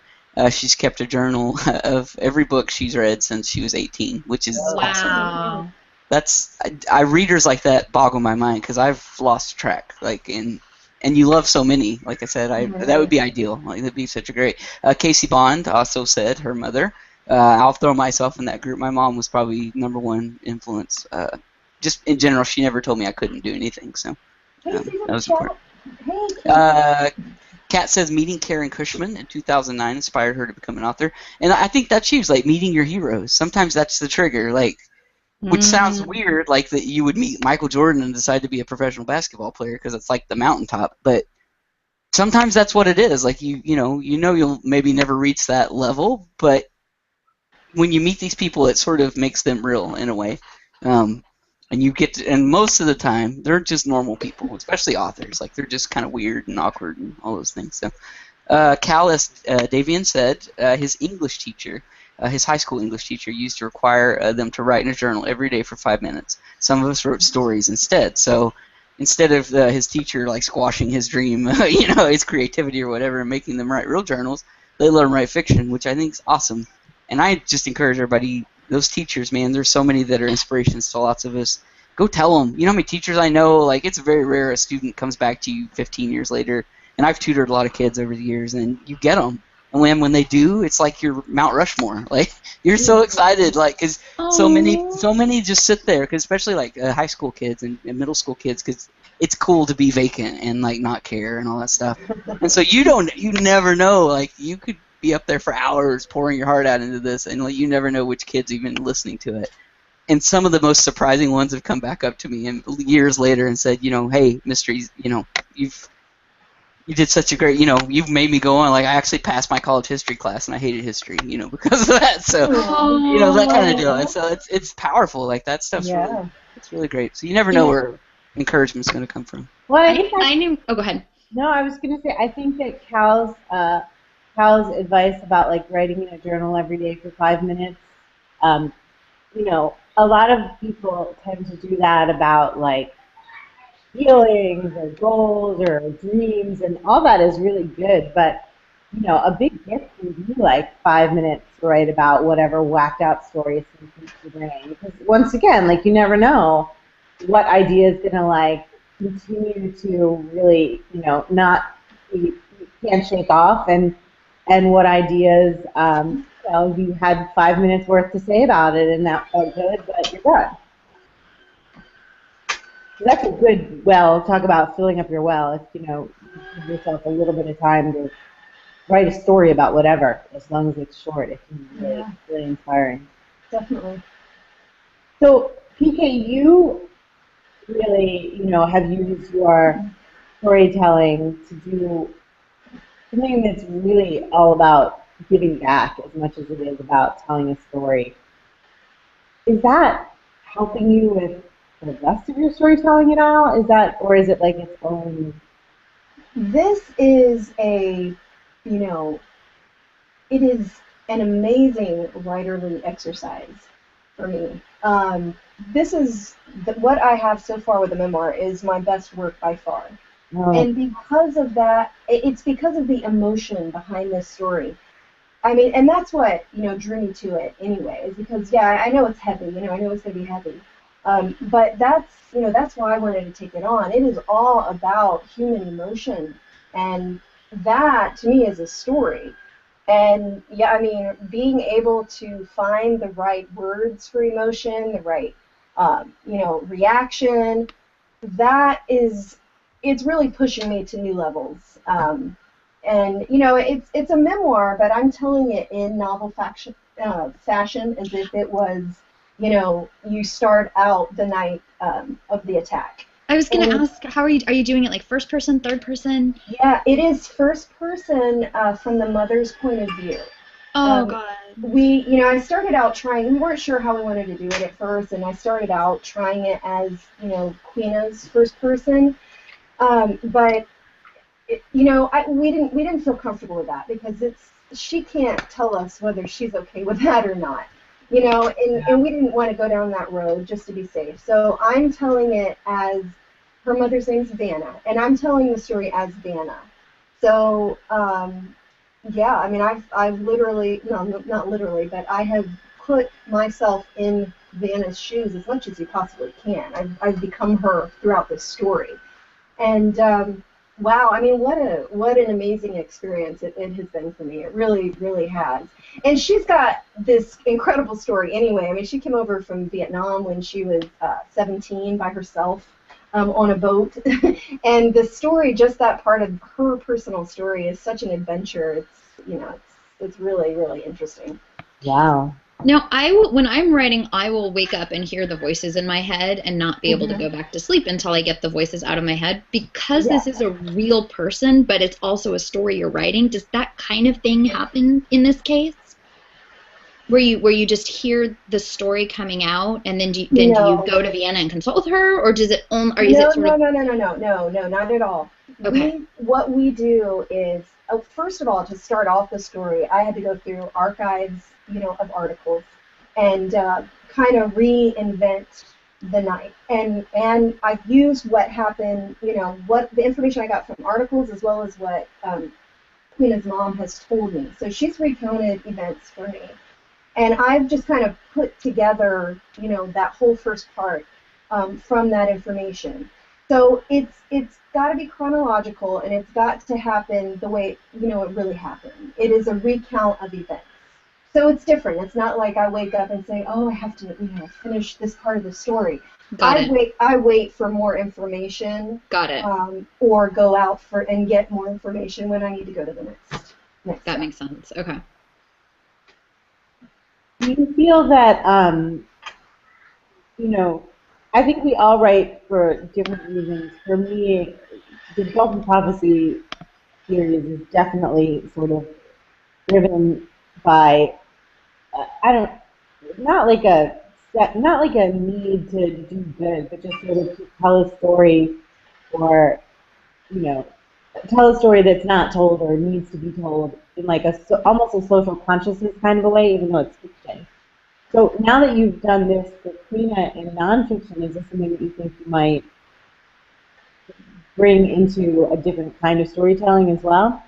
She's kept a journal of every book she's read since she was 18, which is awesome. I readers like that boggle my mind, because I've lost track. Like, and you love so many. Like I said, that would be ideal. Like, that'd be such a great. Casey Bond also said her mother. I'll throw myself in that group. My mom was probably #1 influence. Just in general, she never told me I couldn't do anything. So that was important. Kat says meeting Karen Cushman in 2009 inspired her to become an author, and I think that's huge. Like, meeting your heroes. Sometimes that's the trigger. Like. Which sounds weird, like that you would meet Michael Jordan and decide to be a professional basketball player, because it's like the mountaintop. But sometimes that's what it is. Like, you know you'll maybe never reach that level, but when you meet these people, it sort of makes them real in a way. And you get to, and most of the time they're just normal people, especially authors. Like, they're just kind of weird and awkward and all those things. So, Callis Davian said his English teacher. His high school English teacher used to require them to write in a journal every day for 5 minutes. Some of us wrote stories instead. So instead of his teacher like squashing his dream, his creativity or whatever, and making them write real journals, they let them write fiction, which I think is awesome. And I just encourage everybody, those teachers, man, there's so many that are inspirations to lots of us. Go tell them. You know how many teachers I know? Like, it's very rare a student comes back to you 15 years later. And I've tutored a lot of kids over the years, and you get them. And when they do, it's like you're Mount Rushmore. Like, you're so excited, like, because so many just sit there. Because especially like high school kids and middle school kids, because it's cool to be vacant and like not care and all that stuff. And so you never know. Like, you could be up there for hours pouring your heart out into this, and like you never know which kid's even listening to it. And some of the most surprising ones have come back up to me and years later and said, hey, mysteries, you did such a great, you've made me go on. Like, I actually passed my college history class, and I hated history, because of that. So, that kind of deal. And so it's powerful. Like, that stuff's really great. So you never know where encouragement's going to come from. Well, I knew. Oh, go ahead. No, I was gonna say I think that Cal's advice about like writing in a journal every day for 5 minutes, um, a lot of people tend to do that about like feelings or goals or dreams, and all that is really good. But a big gift would be like 5 minutes to write about whatever whacked out story is in your brain. Because once again, like you never know what idea is gonna like continue to really, not you can't shake off, and what ideas, you had 5 minutes worth to say about it, and that felt good, but you're done. So that's a good well. Talk about filling up your well. If you give yourself a little bit of time to write a story about whatever, as long as it's short, it can be really, Yeah, really inspiring. definitely. So, PK, you really, have used your storytelling to do something that's really all about giving back as much as it is about telling a story. Is that helping you with the rest of your storytelling at all? Is that, or is it like its own? This is you know, it is an amazing writerly exercise for me. This is what I have so far with the memoir is my best work by far. Oh, And because of that, it's because of the emotion behind this story. I mean, and that's what, drew me to it anyway, is because, yeah, I know it's heavy, I know it's going to be heavy. But that's why I wanted to take it on. It is all about human emotion. And that, to me, is a story. And yeah, I mean, being able to find the right words for emotion, the right, reaction, that is, it's really pushing me to new levels. And it's a memoir, but I'm telling it in novel fashion, as if it was, you start out the night of the attack. I was gonna And ask, how are you doing it like first person, third person? yeah, it is first person from the mother's point of view. Oh Um, God. I started out trying, we weren't sure how we wanted to do it at first, and I started out trying it as, Queena's first person. But we didn't feel comfortable with that because she can't tell us whether she's okay with that or not. And we didn't want to go down that road just to be safe. So I'm telling it as her mother's name's Vanna, and I'm telling the story as Vanna. So yeah, I mean I've literally no not literally, but I have put myself in Vanna's shoes as much as you possibly can. I've become her throughout this story. And wow, I mean, what an amazing experience it has been for me. It really, really has. And she's got this incredible story anyway. I mean, she came over from Vietnam when she was 17 by herself on a boat. And the story, just that part of her personal story, is such an adventure. It's really, really interesting. wow. Now, when I'm writing, I will wake up and hear the voices in my head and not be able to go back to sleep until I get the voices out of my head. Because Yeah. this is a real person, but it's also a story you're writing, does that kind of thing happen in this case? Where you just hear the story coming out, and then do you No, go to Vienna and consult with her, or does it only, or is No, it sort no, of no, no, no, no, no, no, not at all. okay? What we do is, first of all, to start off the story, I had to go through archives, of articles, and kind of reinvent the night. And I've used what happened, what the information I got from articles as well as what Queena's mom has told me. So she's recounted events for me. And I've just kind of put together, that whole first part from that information. So it's got to be chronological, and it's got to happen the way it really happened. It is a recount of events. So it's different. It's not like I wake up and say, "Oh, I have to, finish this part of the story." Got it. I wait for more information, Got it. or go out and get more information when I need to go to the next That step. makes sense. Okay. Do you feel that, you know, I think we all write for different reasons. For me, the Golden Prophecy series is definitely sort of driven by, I don't, not like a not like a need to do good, but just sort of to tell a story for, you know, tell a story that's not told or needs to be told in like almost a social consciousness kind of a way, even though it's fiction. So now that you've done this for Krina in nonfiction, is this something that you think you might bring into a different kind of storytelling as well?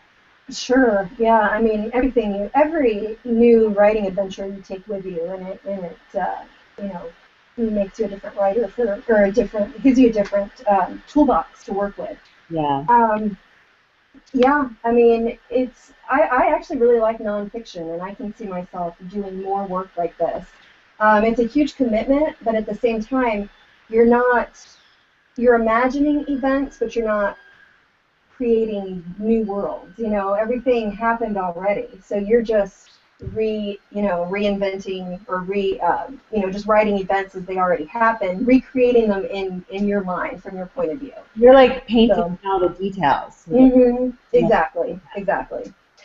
Sure. Yeah. I mean, every new writing adventure you take with you, you know, makes you a different writer or gives you a different toolbox to work with. Yeah. Yeah. I mean, I actually really like nonfiction, and I can see myself doing more work like this. It's a huge commitment, but at the same time, you're not, you're imagining events, but you're not creating new worlds. Everything happened already, so you're just reinventing or just writing events as they already happened, recreating them in your mind from your point of view. You're like painting all the details. Exactly.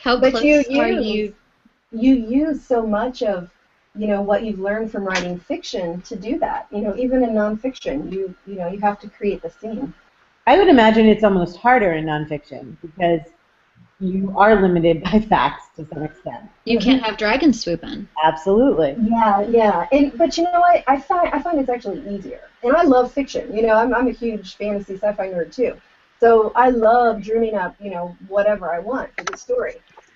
How But close are you? you use so much of what you've learned from writing fiction to do that. Even in nonfiction, you have to create the scene. I would imagine it's almost harder in nonfiction because you are limited by facts to some extent. You can't have dragons swoop in. Absolutely. Yeah. But you know what? I find it's actually easier. And I love fiction. I'm a huge fantasy sci-fi nerd too. So I love dreaming up, whatever I want for the story.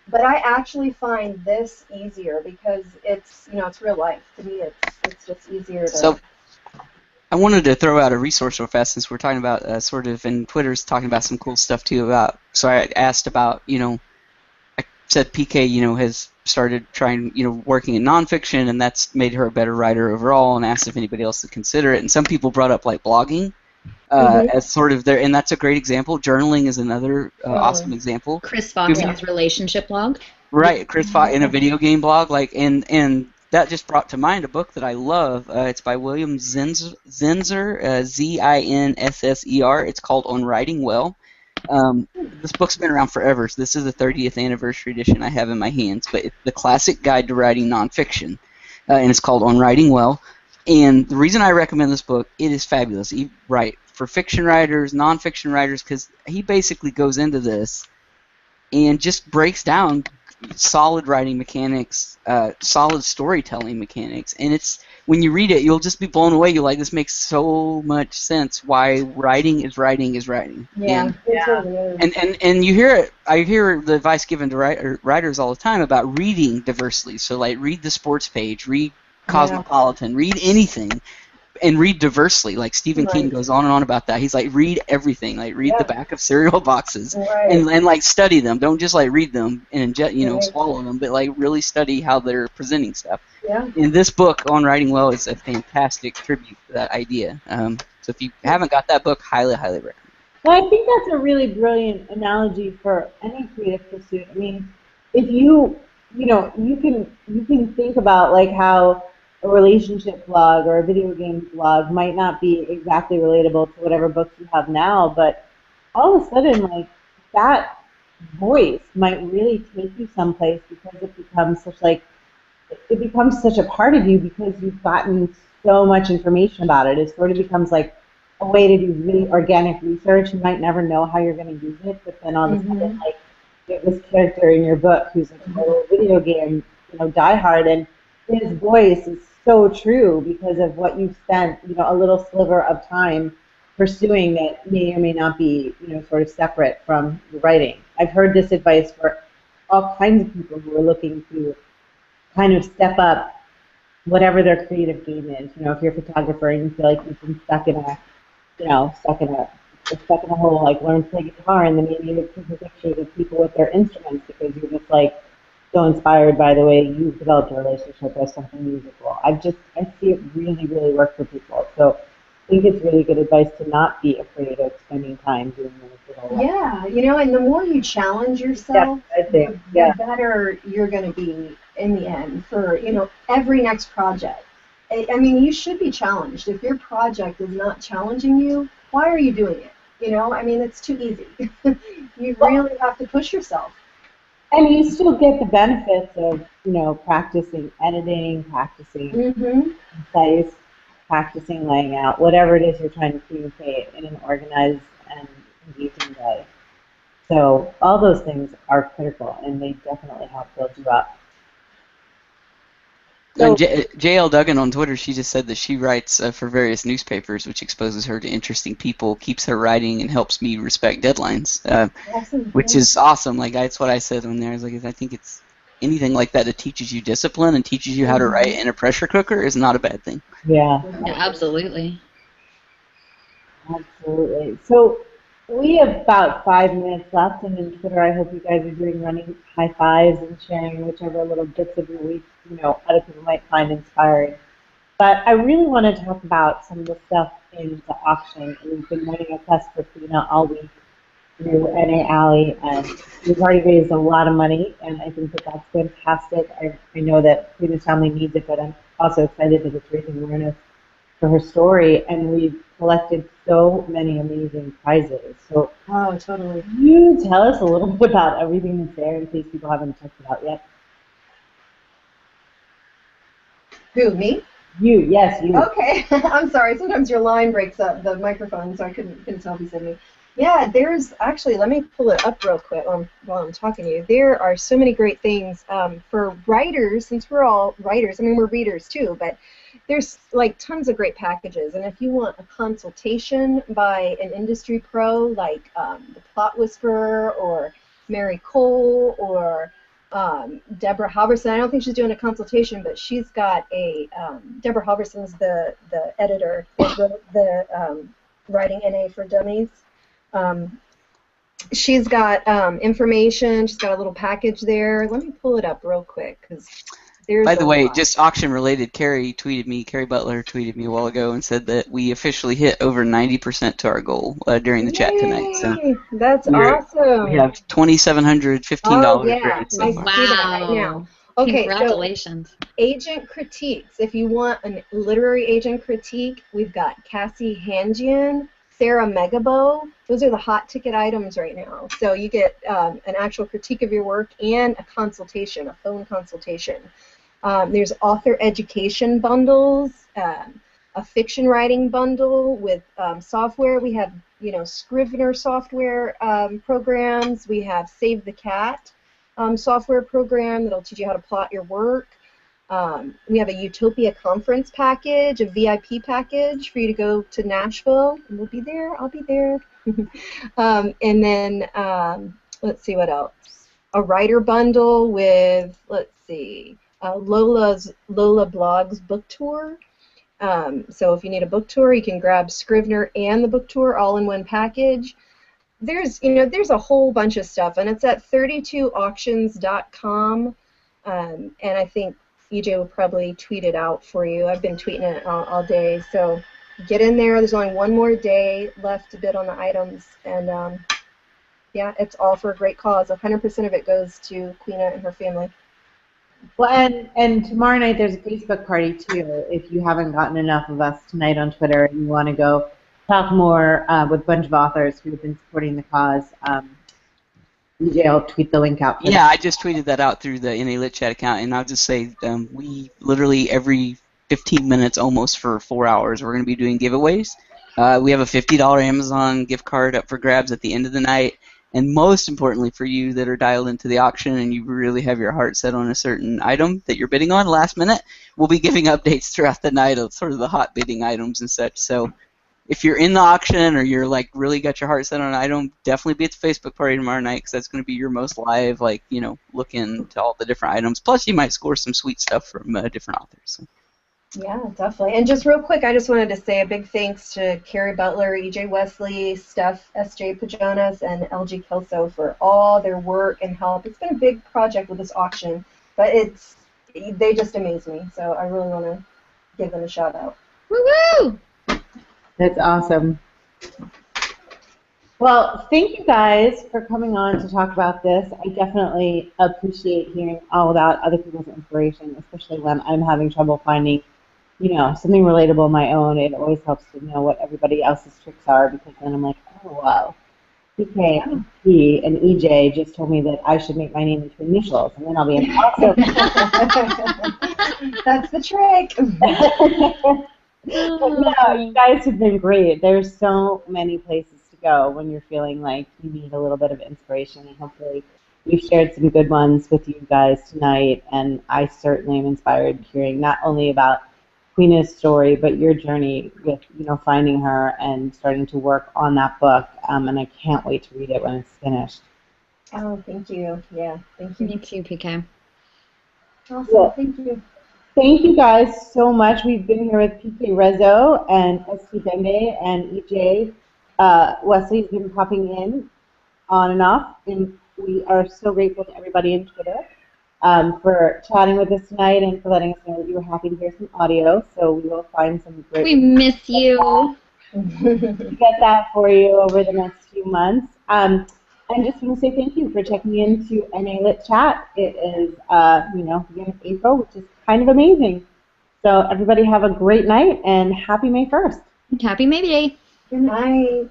But I actually find this easier because it's real life. To me, it's just easier to. So I wanted to throw out a resource real fast since we're talking about sort of, and Twitter's talking about some cool stuff too about. So I asked about, I said PK, has started trying, working in nonfiction, and that's made her a better writer overall, and asked if anybody else would consider it. And some people brought up like blogging as sort of and that's a great example. Journaling is another awesome example. Chris Fox in his relationship blog. Right, Chris Fox in a video game blog, and that just brought to mind a book that I love. It's by William Zinser, Zinsser. It's called On Writing Well. This book's been around forever, so this is the 30th anniversary edition I have in my hands, but it's the classic guide to writing nonfiction, and it's called On Writing Well. And the reason I recommend this book, it is fabulous. Right, for fiction writers, nonfiction writers, because he basically goes into this and just breaks down solid writing mechanics, solid storytelling mechanics, and it's when you read it, you'll just be blown away. You're like, this makes so much sense. Why writing is writing is writing. Yeah, and you hear it. I hear the advice given to writers all the time about reading diversely. So like, read the sports page, read Cosmopolitan, read anything. And read diversely, like Stephen King goes on and on about that. He's like, read everything, like read the back of cereal boxes, and like study them. Don't just like read them and swallow them, but like really study how they're presenting stuff. Yeah. And this book, On Writing Well, is a fantastic tribute to that idea. So if you haven't got that book, highly, highly recommend. Well, I think that's a really brilliant analogy for any creative pursuit. I mean, if you can think about like how a relationship blog or a video game blog might not be exactly relatable to whatever books you have now, but all of a sudden, like, that voice might really take you someplace because it becomes such a part of you because you've gotten so much information about it. It sort of becomes like a way to do really organic research. You might never know how you're going to use it, but then all of a sudden, like, you have this character in your book who's a total video game, diehard, and his voice is so true because of what you've spent, a little sliver of time pursuing that may or may not be, sort of separate from the writing. I've heard this advice for all kinds of people who are looking to kind of step up whatever their creative game is. If you're a photographer and you feel like you've been stuck in a hole, like learn to play guitar, and then maybe you look for pictures of people with their instruments because you're just like so inspired by the way you've developed a relationship with something musical. I see it really, really work for people. So I think it's really good advice to not be afraid of spending time doing this. Yeah, and the more you challenge yourself, the better you're going to be in the end for, every next project. I mean, you should be challenged. If your project is not challenging you, why are you doing it? I mean, it's too easy. You really have to push yourself. And you still get the benefits of, practicing editing, practicing concise, practicing laying out, whatever it is you're trying to communicate in an organized and engaging way. So all those things are critical, and they definitely help build you up. So, and JL Duggan on Twitter, she just said that she writes for various newspapers, which exposes her to interesting people, keeps her writing, and helps me respect deadlines, which is awesome. Like, that's what I said on there. I was like, I think it's anything like that that teaches you discipline and teaches you how to write in a pressure cooker is not a bad thing. Yeah. Absolutely. Absolutely. So we have about 5 minutes left, and in Twitter, I hope you guys are doing running high fives and sharing whichever little bits of your week, other people might find inspiring. But I really want to talk about some of the stuff in the auction. We've been running a test for Fina all week through NA Alley, and we've already raised a lot of money, and I think that that's fantastic. I know that Fina's family needs it, but I'm also excited that it's raising awareness for her story, and we've collected so many amazing prizes. So, Totally. can you tell us a little bit about everything that's there in case people haven't checked it out yet? Who, me? You, yes, you. Okay, I'm sorry. Sometimes your line breaks up the microphone, so I couldn't tell if you said me. Yeah, there's actually. Let me pull it up real quick while I'm talking to you. There are so many great things for writers. Since we're all writers, I mean we're readers too, but there's like tons of great packages. And if you want a consultation by an industry pro like the Plot Whisperer or Mary Cole or Deborah Halverson. I don't think she's doing a consultation, but she's got a Deborah Halverson's the editor that wrote the Writing NA for Dummies. She's got information. She's got a little package there. Let me pull it up real quick because there's. By the way, lot. just auction related, Carrie Butler tweeted me a while ago and said that we officially hit over 90% to our goal during the chat tonight. So that's awesome. We have $2,715 raised so far. I see that right now. Okay, congratulations. So agent critiques. If you want a literary agent critique, we've got Cassie Hangian, Sarah Megabo. Those are the hot ticket items right now. So you get an actual critique of your work and a consultation, a phone consultation. There's author education bundles, a fiction writing bundle with software. We have, Scrivener software programs. We have Save the Cat software program that'll teach you how to plot your work. We have a Utopia conference package, a VIP package for you to go to Nashville, and we'll be there. I'll be there. And then let's see what else. A writer bundle with, let's see, Lola Blogs book tour. So if you need a book tour, you can grab Scrivener and the book tour all in one package. There's a whole bunch of stuff, and it's at 32auctions.com. And I think EJ will probably tweet it out for you. I've been tweeting it all day, so get in there. There's only one more day left to bid on the items, and yeah, it's all for a great cause. 100% of it goes to Queena and her family. Well, and tomorrow night there's a Facebook party too. If you haven't gotten enough of us tonight on Twitter and you want to go talk more with a bunch of authors who have been supporting the cause, EJ, I'll tweet the link out. Yeah, I just tweeted that out through the NA Lit Chat account, and I'll just say we literally every 15 minutes almost for 4 hours we're going to be doing giveaways. We have a $50 Amazon gift card up for grabs at the end of the night. And most importantly for you that are dialed into the auction and you really have your heart set on a certain item that you're bidding on last minute, we'll be giving updates throughout the night of sort of the hot bidding items and such. So if you're in the auction or you're like really got your heart set on an item, definitely be at the Facebook party tomorrow night because that's going to be your most live, look into all the different items. Plus you might score some sweet stuff from different authors. So. Yeah, definitely. And just real quick, I just wanted to say a big thanks to Carrie Butler, EJ Wesley, Steph S.J. Pajonas, and LG Kelso for all their work and help. It's been a big project with this auction, but they just amaze me. So I really want to give them a shout out. Woo-woo! That's awesome. Well, thank you guys for coming on to talk about this. I definitely appreciate hearing all about other people's inspiration, especially when I'm having trouble finding something relatable of my own. It always helps to know what everybody else's tricks are because then I'm like, oh, wow. PK and P and EJ just told me that I should make my name into initials, and then I'll be an awesome. That's the trick. But no, you guys have been great. There's so many places to go when you're feeling like you need a little bit of inspiration. And hopefully we've shared some good ones with you guys tonight. And I certainly am inspired hearing not only about Queena's story, but your journey with, finding her and starting to work on that book. And I can't wait to read it when it's finished. Oh, thank you. Yeah, thank you. Me too, PK. Awesome. Well, thank you. Thank you guys so much. We've been here with PK Hrezo and ST Bembe and EJ. Wesley's been popping in on and off, and we are so grateful to everybody in Twitter for chatting with us tonight and for letting us know that you were happy to hear some audio. So we will find some great. We miss you. Get that for you over the next few months. And just want to say thank you for checking into NA Lit Chat. It is, beginning of April, which is kind of amazing. So everybody have a great night and happy May 1st. Happy May Day. Good night.